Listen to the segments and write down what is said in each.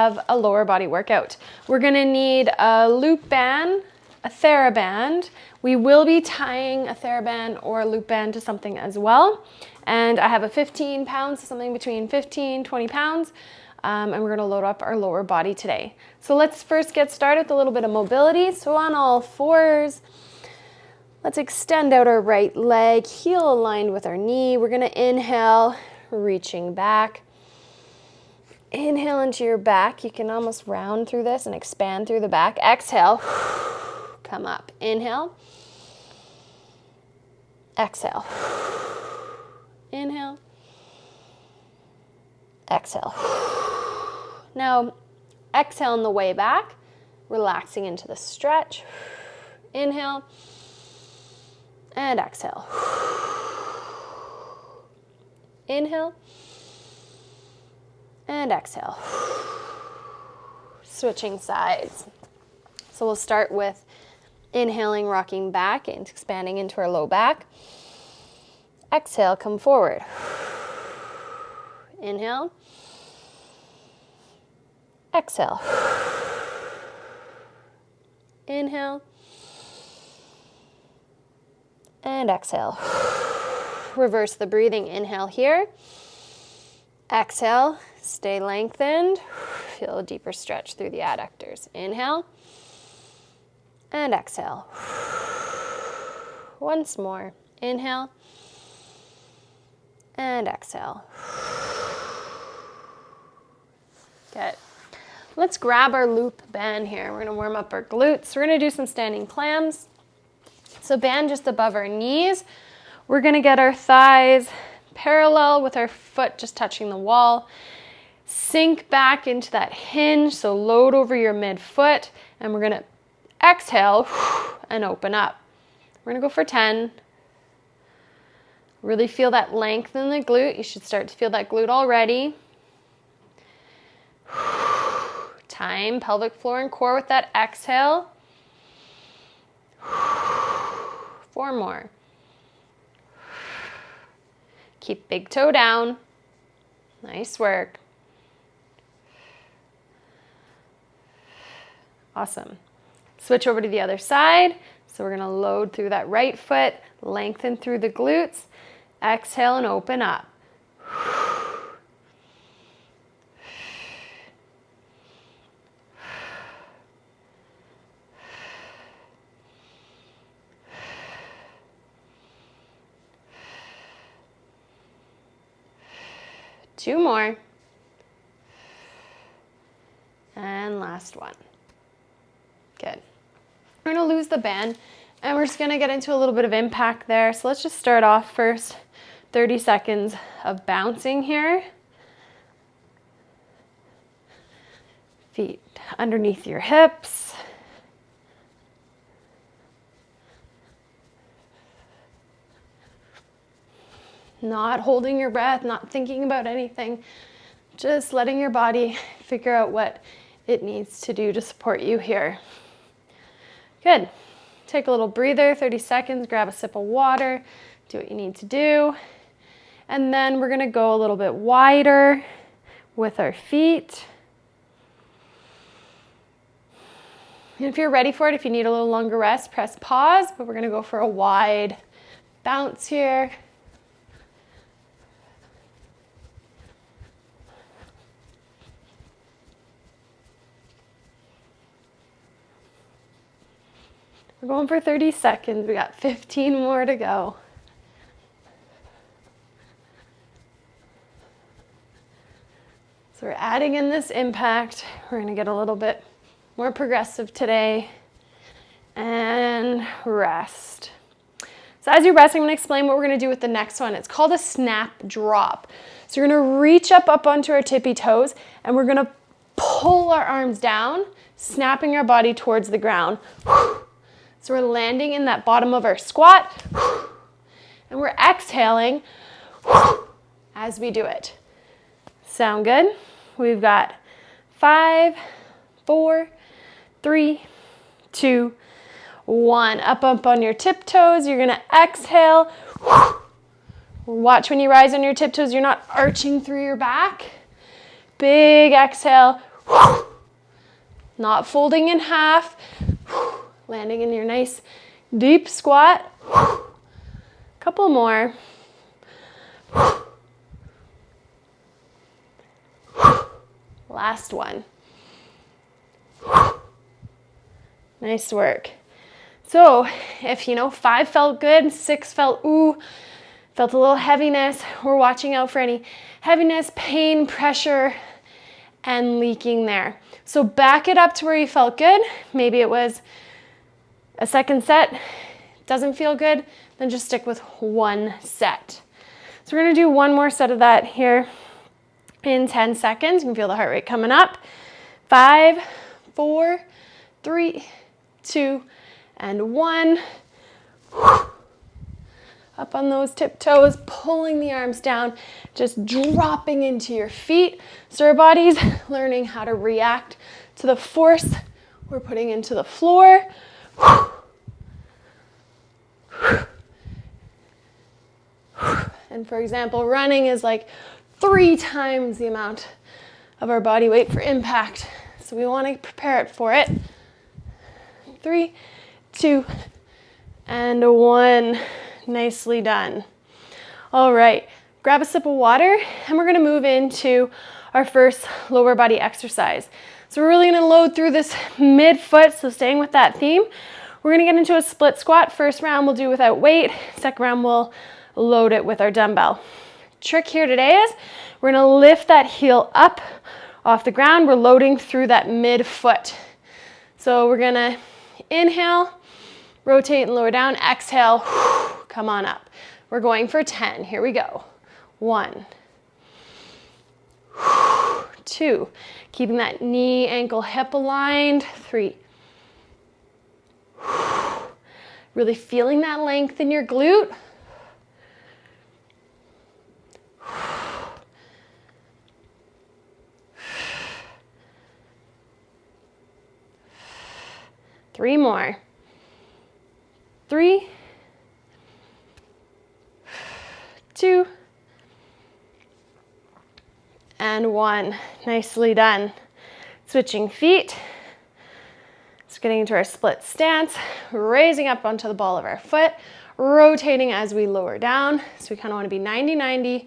have a lower body workout. We're gonna need a loop band, a TheraBand. We will be tying a TheraBand or a loop band to something as well. And I have a 15 pounds, something between 15, 20 pounds. And we're gonna load up our lower body today. So let's first get started with a little bit of mobility. So on all fours, let's extend out our right leg, heel aligned with our knee. We're gonna inhale, reaching back. Inhale into your back. You can almost round through this and expand through the back. Exhale, come up. Inhale. Exhale. Inhale. Exhale. Now, exhale on the way back, relaxing into the stretch. Inhale. And exhale. Inhale. And exhale. Switching sides. So we'll start with inhaling, rocking back and expanding into our low back. Exhale, come forward. Inhale. Exhale. Inhale. And exhale. Reverse the breathing. Inhale here. Exhale. Stay lengthened. Feel a deeper stretch through the adductors. Inhale. And exhale. Once more. Inhale. And exhale. Good. Let's grab our loop band here. We're gonna warm up our glutes. We're gonna do some standing clams. So band just above our knees. We're gonna get our thighs parallel with our foot just touching the wall. Sink back into that hinge, so load over your midfoot, and we're gonna exhale and open up. We're gonna go for 10. Really feel that length in the glute. You should start to feel that glute already. Time, pelvic floor and core with that exhale. 4 more. Keep big toe down. Nice work. Awesome. Switch over to the other side. So we're gonna load through that right foot, lengthen through the glutes, exhale and open up. Two more. And last one. Good. We're gonna lose the band and we're just gonna get into a little bit of impact there. So let's just start off first, 30 seconds of bouncing here. Feet underneath your hips. Not holding your breath, not thinking about anything, just letting your body figure out what it needs to do to support you here. Good. Take a little breather, 30 seconds, grab a sip of water, do what you need to do. And then we're gonna go a little bit wider with our feet. And if you're ready for it, if you need a little longer rest, press pause, but we're gonna go for a wide bounce here. We're going for 30 seconds. We got 15 more to go. So we're adding in this impact. We're gonna get a little bit more progressive today. And rest. So as you rest, I'm gonna explain what we're gonna do with the next one. It's called a snap drop. So you're gonna reach up onto our tippy toes and we're gonna pull our arms down, snapping our body towards the ground. So we're landing in that bottom of our squat and we're exhaling as we do it. Sound good? We've got 5, 4, 3, 2, 1. Up on your tiptoes. You're gonna exhale. Watch when you rise on your tiptoes, you're not arching through your back. Big exhale. Not folding in half. Landing in your nice deep squat. Couple more. Last one. Nice work. So if 5 felt good, 6 felt ooh, felt a little heaviness, we're watching out for any heaviness, pain, pressure, and leaking there. So back it up to where you felt good. Maybe it was a second set, doesn't feel good, then just stick with one set. So we're gonna do one more set of that here in 10 seconds. You can feel the heart rate coming up. 5, 4, 3, 2, and 1. Up on those tiptoes, pulling the arms down, just dropping into your feet. So our body's learning how to react to the force we're putting into the floor. And for example, running is like 3 times the amount of our body weight for impact. So we want to prepare it for it. 3, 2, and 1. Nicely done. All right, grab a sip of water and we're gonna move into our first lower body exercise. So we're really gonna load through this mid-foot, so staying with that theme. We're gonna get into a split squat. First round we'll do without weight. Second round we'll load it with our dumbbell. Trick here today is we're gonna lift that heel up off the ground. We're loading through that mid-foot. So we're gonna inhale, rotate and lower down, exhale, come on up. We're going for 10, here we go. 1, 2, keeping that knee, ankle, hip aligned. 3, really feeling that length in your glute. 3 more. 3, 2, and 1. Nicely done. Switching feet. Just getting into our split stance, raising up onto the ball of our foot, rotating as we lower down. So we kind of want to be 90-90,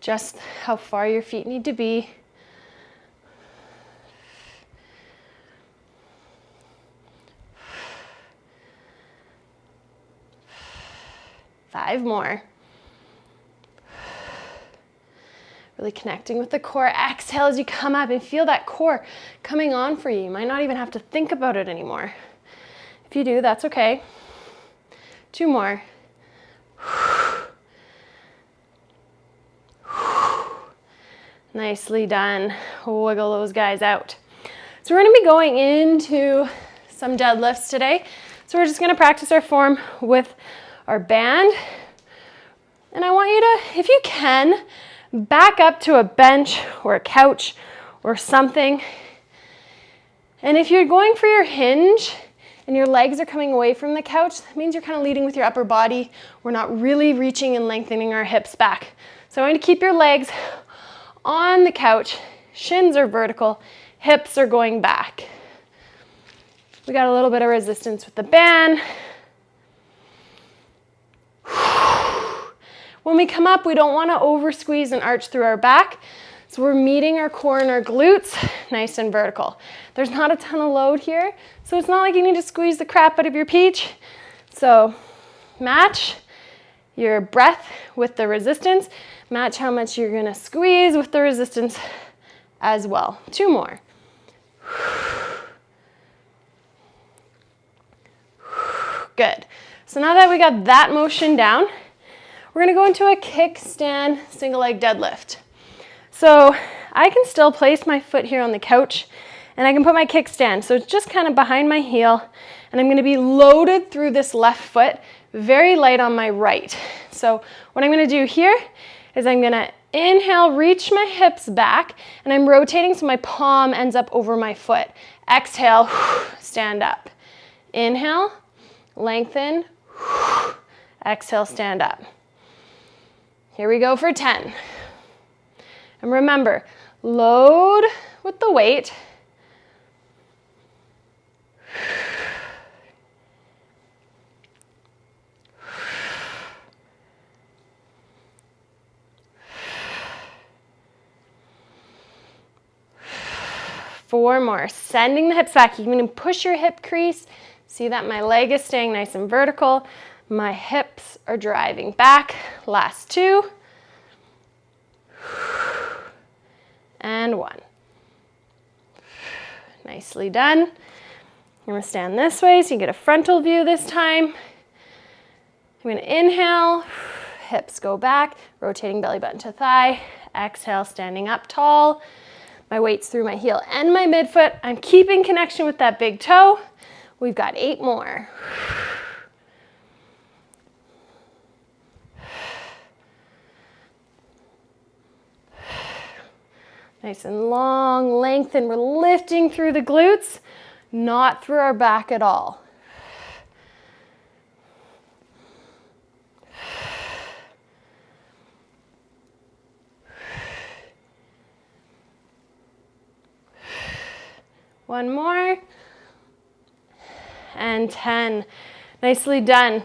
just how far your feet need to be. Five more. Really connecting with the core. Exhale as you come up and feel that core coming on for you. You might not even have to think about it anymore. If you do, that's okay. 2 more. Nicely done. Wiggle those guys out. So we're going to be going into some deadlifts today. So we're just going to practice our form with our band. And I want you to, if you can, back up to a bench or a couch or something. And if you're going for your hinge and your legs are coming away from the couch, that means you're kind of leading with your upper body. We're not really reaching and lengthening our hips back. So I want you to keep your legs on the couch. Shins are vertical, hips are going back. We got a little bit of resistance with the band. When we come up, we don't want to over squeeze and arch through our back. So we're meeting our core and our glutes nice and vertical. There's not a ton of load here, so it's not like you need to squeeze the crap out of your peach. So match your breath with the resistance. Match how much you're going to squeeze with the resistance as well. 2 more. Good. So now that we got that motion down, we're going to go into a kickstand single leg deadlift. So I can still place my foot here on the couch and I can put my kickstand. So it's just kind of behind my heel and I'm going to be loaded through this left foot, very light on my right. So what I'm going to do here is I'm going to inhale, reach my hips back, and I'm rotating so my palm ends up over my foot. Exhale, stand up. Inhale, lengthen, exhale, stand up. Here we go for 10. And remember, load with the weight, 4 more. Sending the hips back. You can push your hip crease. See that my leg is staying nice and vertical. My hips are driving back. Last 2. And 1. Nicely done. I'm going to stand this way so you get a frontal view this time. I'm going to inhale, hips go back, rotating belly button to thigh. Exhale, standing up tall. My weight's through my heel and my midfoot. I'm keeping connection with that big toe. We've got 8 more. Nice and long, lengthen. We're lifting through the glutes, not through our back at all. One more. And 10. Nicely done.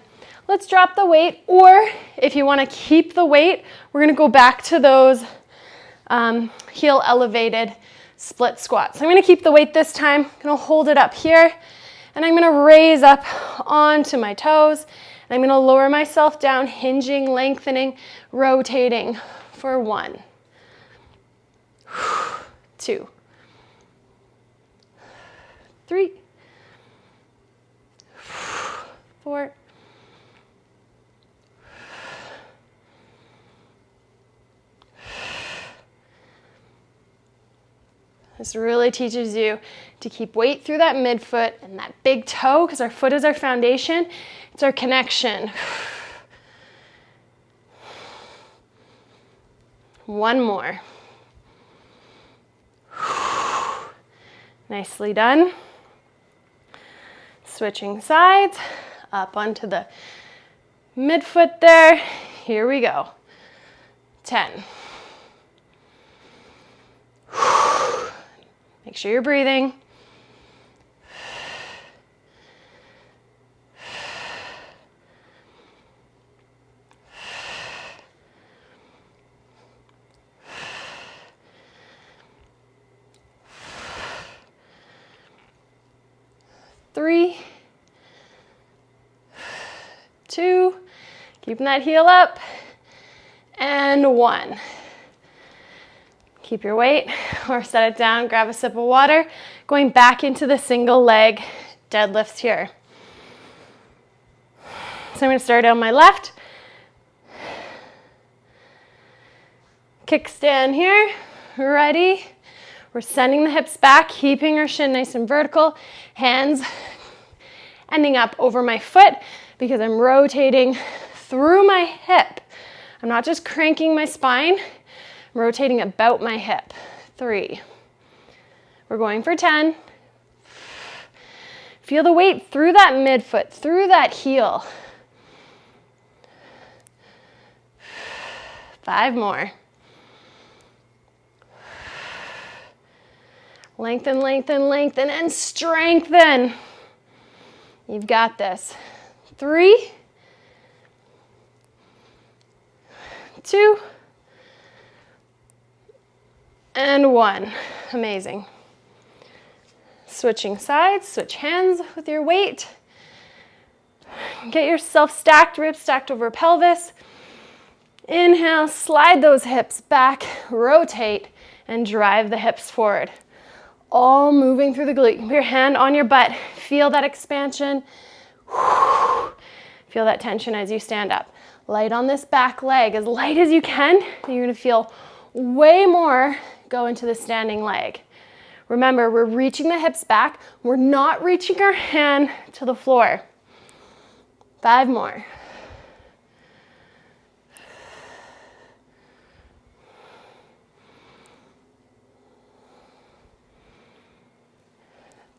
Let's drop the weight, or if you want to keep the weight, we're going to go back to those heel elevated split squats. I'm going to keep the weight this time. I'm going to hold it up here, and I'm going to raise up onto my toes, and I'm going to lower myself down, hinging, lengthening, rotating for 1, 2, 3, 4, 5. This really teaches you to keep weight through that midfoot and that big toe, because our foot is our foundation. It's our connection. 1 more. Nicely done. Switching sides, up onto the midfoot there. Here we go. 10. Make sure you're breathing. 3, 2, keeping that heel up, and 1. Keep your weight or set it down, grab a sip of water. Going back into the single leg deadlifts here. So I'm going to start on my left. Kickstand here, ready. We're sending the hips back, keeping our shin nice and vertical. Hands ending up over my foot because I'm rotating through my hip. I'm not just cranking my spine, I'm rotating about my hip. 3. We're going for 10. Feel the weight through that midfoot, through that heel. 5 more. Lengthen, lengthen, lengthen, and strengthen. You've got this. 3, 2, and 1. Amazing. Switching sides, switch hands with your weight. Get yourself stacked, ribs stacked over pelvis. Inhale, slide those hips back, rotate, and drive the hips forward. All moving through the glute. Put your hand on your butt. Feel that expansion. Feel that tension as you stand up. Light on this back leg, as light as you can. You're gonna feel way more go into the standing leg. Remember, we're reaching the hips back. We're not reaching our hand to the floor. 5 more.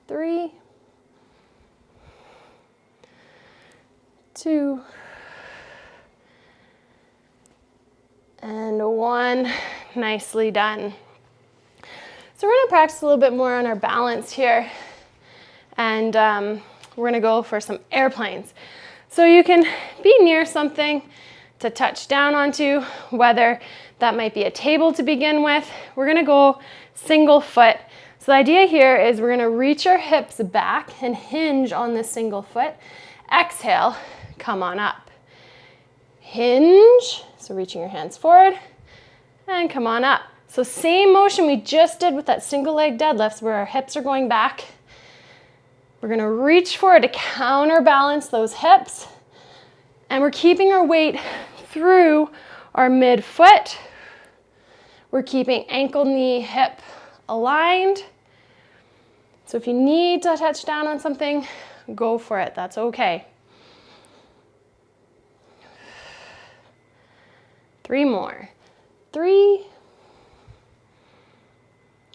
3, 2, and 1. Nicely done. So we're going to practice a little bit more on our balance here, and we're going to go for some airplanes. So you can be near something to touch down onto, whether that might be a table to begin with. We're going to go single foot. So the idea here is we're gonna reach our hips back and hinge on this single foot. Exhale, come on up. Hinge, so reaching your hands forward, and come on up. So same motion we just did with that single leg deadlifts where our hips are going back. We're gonna reach forward to counterbalance those hips, and we're keeping our weight through our midfoot. We're keeping ankle, knee, hip aligned. So if you need to touch down on something, go for it, that's okay. 3 more. 3. You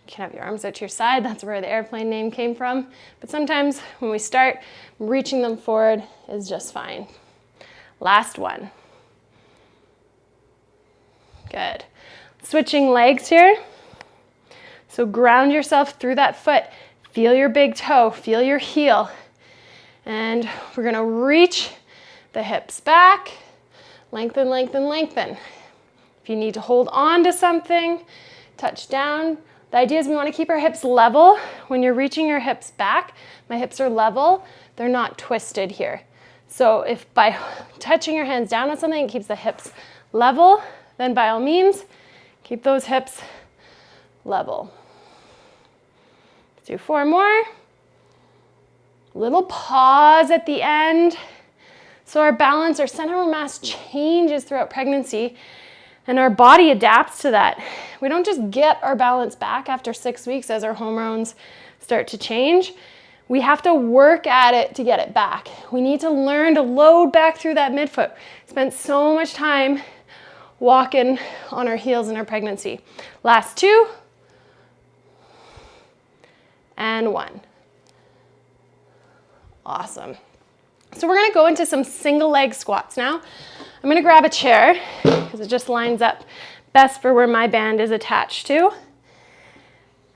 can have your arms out to your side. That's where the airplane name came from. But sometimes when we start, reaching them forward is just fine. Last one. Good. Switching legs here. So ground yourself through that foot. Feel your big toe, feel your heel. And we're gonna reach the hips back. Lengthen, lengthen, lengthen. If you need to hold on to something, touch down. The idea is we want to keep our hips level. When you're reaching your hips back, my hips are level. They're not twisted here. So if by touching your hands down on something, it keeps the hips level, then by all means, keep those hips level. Let's do 4 more. Little pause at the end. So our balance, our center of mass changes throughout pregnancy, and our body adapts to that. We don't just get our balance back after 6 weeks as our hormones start to change. We have to work at it to get it back. We need to learn to load back through that midfoot. Spent so much time walking on our heels in our pregnancy. Last 2. And 1. Awesome. So we're gonna go into some single leg squats now. I'm gonna grab a chair because it just lines up best for where my band is attached to.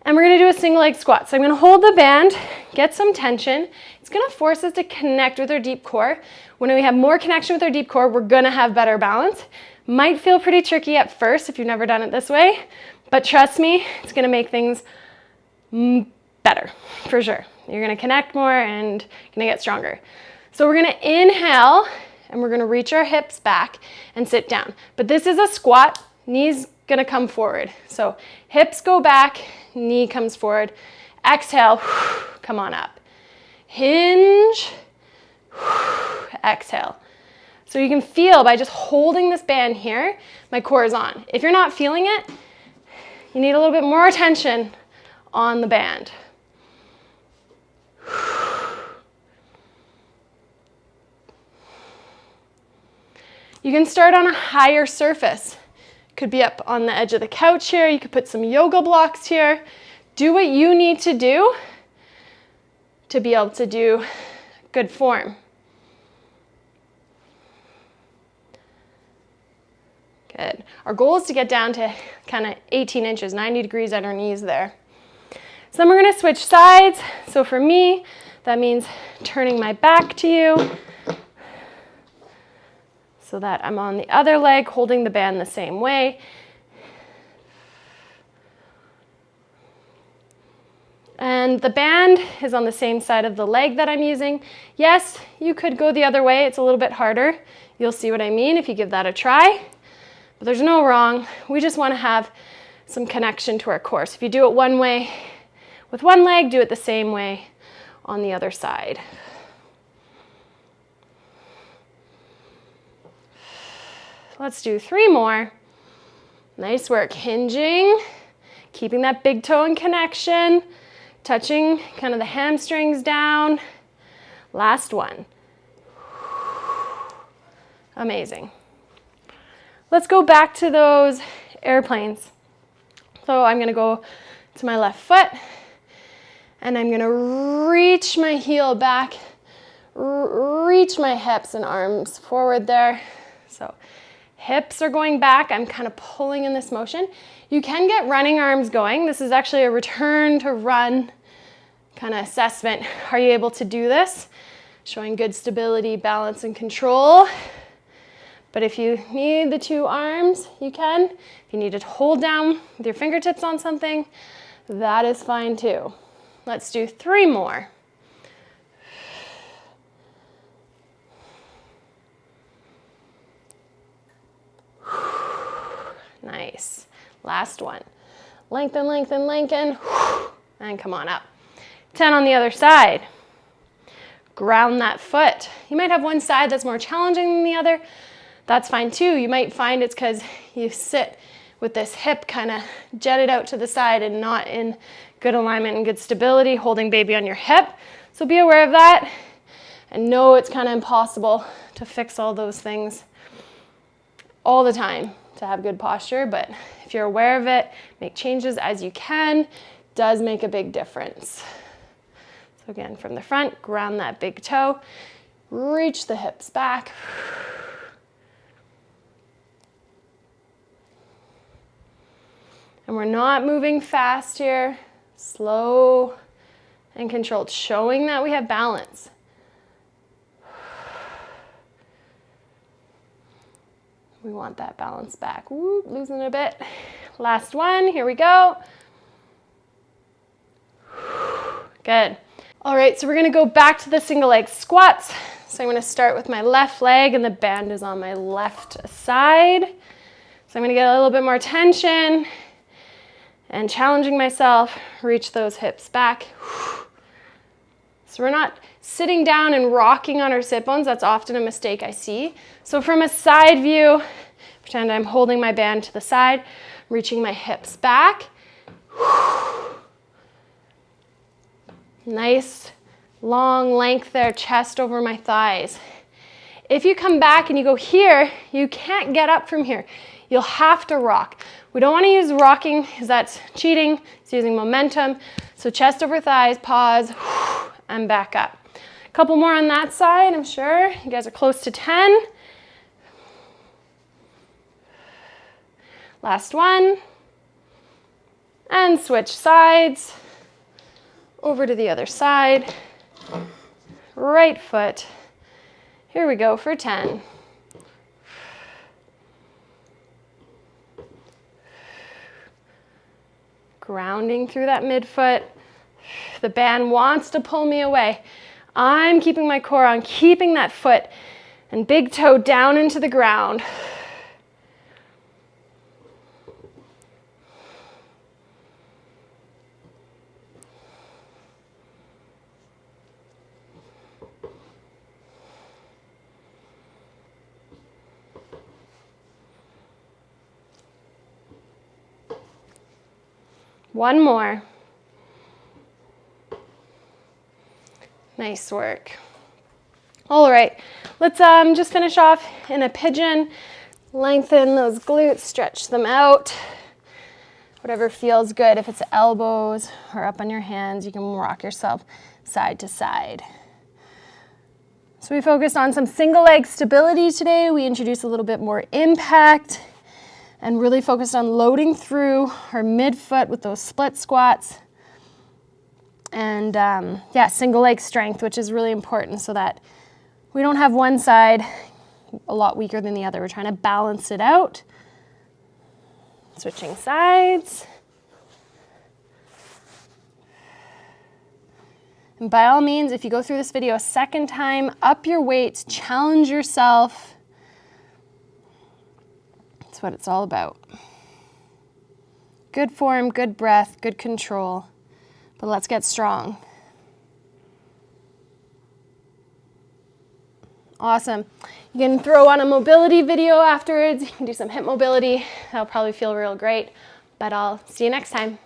And we're gonna do a single leg squat. So I'm gonna hold the band, get some tension. It's gonna force us to connect with our deep core. When we have more connection with our deep core, we're gonna have better balance. Might feel pretty tricky at first if you've never done it this way, but trust me, it's gonna make things better, for sure. You're gonna connect more and you're gonna get stronger. So we're gonna inhale and we're gonna reach our hips back and sit down. But this is a squat, knees gonna come forward. So hips go back, knee comes forward. Exhale, come on up. Hinge, exhale. So you can feel by just holding this band here, my core is on. If you're not feeling it, you need a little bit more attention on the band. You can start on a higher surface. Could be up on the edge of the couch here. You could put some yoga blocks here. Do what you need to do to be able to do good form. Good. Our goal is to get down to kind of 18 inches, 90 degrees at our knees there. So then we're going to switch sides. So for me, that means turning my back to you so that I'm on the other leg, holding the band the same way. And the band is on the same side of the leg that I'm using. Yes, you could go the other way. It's a little bit harder. You'll see what I mean if you give that a try. But there's no wrong. We just want to have some connection to our core. So if you do it one way with one leg, do it the same way on the other side. Let's do 3 more. Nice work. Hinging, keeping that big toe in connection, touching kind of the hamstrings down. Last one. Amazing. Let's go back to those airplanes. So I'm gonna go to my left foot and I'm gonna reach my heel back, reach my hips and arms forward there. So hips are going back. I'm kind of pulling in this motion. You can get running arms going. This is actually a return to run kind of assessment. Are you able to do this? Showing good stability, balance, and control. But if you need the 2 arms, you can. If you need to hold down with your fingertips on something, that is fine too. Let's do 3 more. Nice. Last one. Lengthen, lengthen, lengthen, and come on up. 10 on the other side. Ground that foot. You might have one side that's more challenging than the other. That's fine too. You might find it's because you sit with this hip kind of jetted out to the side and not in good alignment and good stability, holding baby on your hip. So be aware of that and know it's kind of impossible to fix all those things all the time to have good posture, but if you're aware of it, make changes as you can, does make a big difference. So again, from the front, ground that big toe, reach the hips back. And we're not moving fast here, slow and controlled, showing that we have balance. We want that balance back. Whoop, losing a bit. Last one, here we go. Good. All right, so we're gonna go back to the single leg squats. So I'm gonna start with my left leg and the band is on my left side. So I'm gonna get a little bit more tension and challenging myself, reach those hips back. So we're not sitting down and rocking on our sit bones. That's often a mistake I see. So from a side view, pretend I'm holding my band to the side, reaching my hips back. Nice long length there, chest over my thighs. If you come back and you go here, you can't get up from here. You'll have to rock. We don't want to use rocking because that's cheating. It's using momentum. So chest over thighs, pause, and back up. A couple more on that side, I'm sure. You guys are close to 10. Last one. And switch sides. Over to the other side. Right foot. Here we go for 10. Grounding through that midfoot. The band wants to pull me away. I'm keeping my core on, keeping that foot and big toe down into the ground. One more. Nice work. All right, let's just finish off in a pigeon. Lengthen those glutes, stretch them out. Whatever feels good. If it's elbows or up on your hands, you can rock yourself side to side. So we focused on some single leg stability today. We introduced a little bit more impact and really focused on loading through our midfoot with those split squats. And yeah, single leg strength, which is really important so that we don't have one side a lot weaker than the other. We're trying to balance it out. Switching sides. And by all means, if you go through this video a second time, up your weights, challenge yourself. That's what it's all about. Good form, good breath, good control. But let's get strong. Awesome. You can throw on a mobility video afterwards. You can do some hip mobility. That'll probably feel real great. But I'll see you next time.